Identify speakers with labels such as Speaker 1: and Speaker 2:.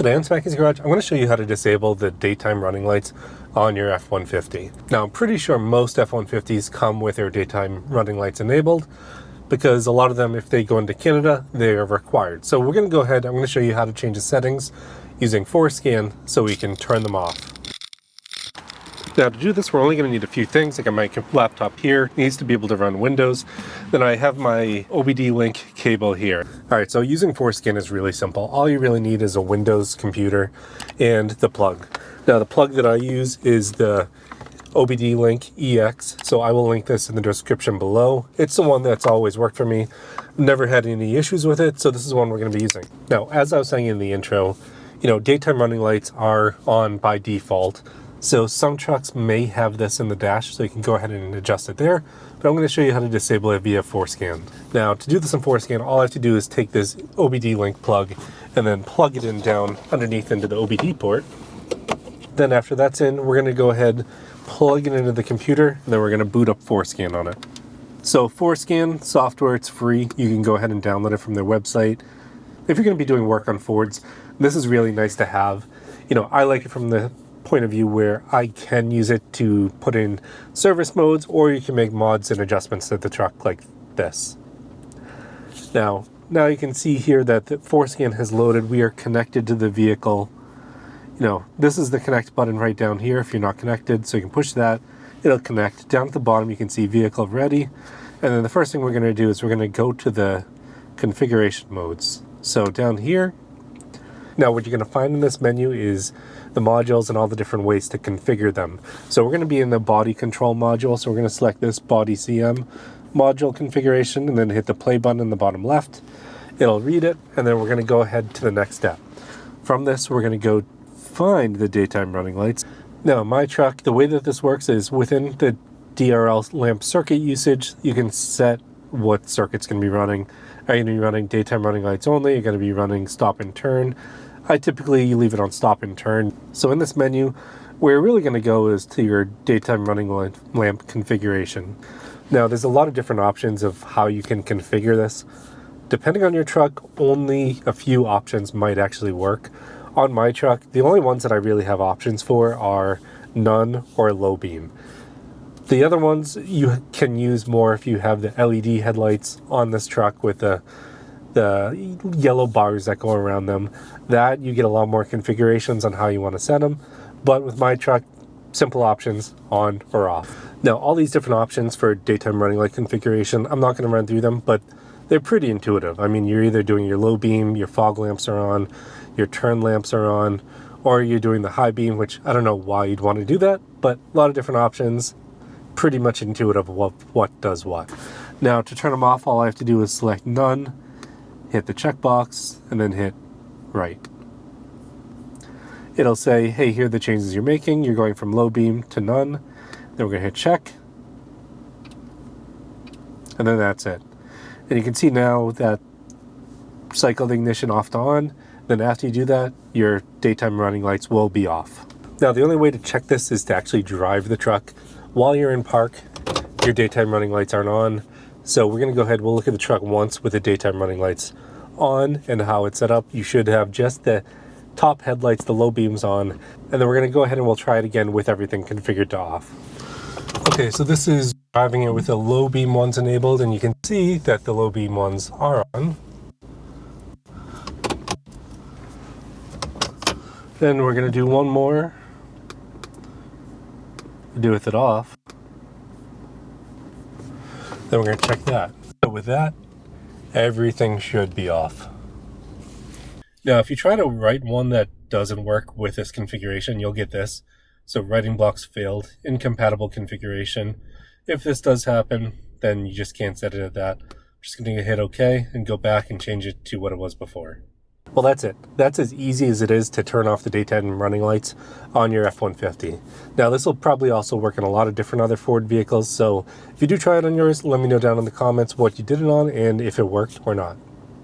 Speaker 1: Today on Smackey's Garage, I'm going to show you how to disable the daytime running lights on your F150. Now, I'm pretty sure most F150s come with their daytime running lights enabled, because a lot of them, if they go into Canada, they are required. So we're going to go ahead, I'm going to show you how to change the settings using FORScan so we can turn them off. Now to do this, we're only going to need a few things. I got my laptop here, it needs to be able to run Windows. Then I have my OBDLink cable here. Alright, so using FORScan is really simple. All you really need is a Windows computer and the plug. Now the plug that I use is the OBDLink EX, so I will link this in the description below. It's the one that's always worked for me. Never had any issues with it, so this is one we're going to be using. Now, as I was saying in the intro, daytime running lights are on by default. So some trucks may have this in the dash, so you can go ahead and adjust it there. But I'm going to show you how to disable it via FORScan. Now, to do this in FORScan, all I have to do is take this OBDLink plug and then plug it in down underneath into the OBD port. Then after that's in, we're going to go ahead, plug it into the computer, and then we're going to boot up FORScan on it. So FORScan software, it's free. You can go ahead and download it from their website. If you're going to be doing work on Fords, this is really nice to have. I like it from the point of view where I can use it to put in service modes, or you can make mods and adjustments to the truck like this. Now you can see here that the FORScan has loaded. We are connected to the vehicle. This is the connect button right down here if you're not connected, so you can push that, it'll connect. Down at the bottom you can see vehicle ready, and then the first thing we're going to do is we're going to go to the configuration modes. So down here, now what you're going to find in this menu is the modules and all the different ways to configure them. So we're going to be in the body control module, so we're going to select this body CM module configuration and then hit the play button in the bottom left. It'll read it, and then we're going to go ahead to the next step. From this, we're going to go find the daytime running lights. Now, my truck, the way that this works is within the DRL lamp circuit usage, you can set what circuit's going to be running. Are you going to be running daytime running lights only? You're going to be running stop and turn. I typically leave it on stop and turn. So in this menu, where you're really going to go is to your daytime running lamp configuration. Now, there's a lot of different options of how you can configure this. Depending on your truck, only a few options might actually work. On my truck, the only ones that I really have options for are none or low beam. The other ones you can use more if you have the LED headlights on this truck with the yellow bars that go around them. That you get a lot more configurations on how you want to set them. But with my truck, simple options, on or off. Now, all these different options for daytime running light configuration, I'm not going to run through them, but they're pretty intuitive. I mean, you're either doing your low beam, your fog lamps are on, your turn lamps are on, or you're doing the high beam, which I don't know why you'd want to do that, but a lot of different options, pretty much intuitive of what does what. Now, to turn them off, all I have to do is select none, hit the checkbox, and then hit right. It'll say, hey, here are the changes you're making. You're going from low beam to none. Then we're going to hit check. And then that's it. And you can see now that cycle the ignition off to on. Then after you do that, your daytime running lights will be off. Now, the only way to check this is to actually drive the truck. While you're in park, your daytime running lights aren't on. So we're going to go ahead, we'll look at the truck once with the daytime running lights on and how it's set up. You should have just the top headlights, the low beams on, and then we're going to go ahead and we'll try it again with everything configured to off. Okay, so this is driving it with the low beam ones enabled, and you can see that the low beam ones are on. Then we're going to do one more, do with it off. Then we're going to check that. So with that, everything should be off. Now, if you try to write one that doesn't work with this configuration, you'll get this. So writing blocks failed, incompatible configuration. If this does happen, then you just can't set it at that. I'm just going to hit OK and go back and change it to what it was before. Well, that's it. That's as easy as it is to turn off the daytime running lights on your F-150. Now, this will probably also work in a lot of different other Ford vehicles, so if you do try it on yours, let me know down in the comments what you did it on and if it worked or not.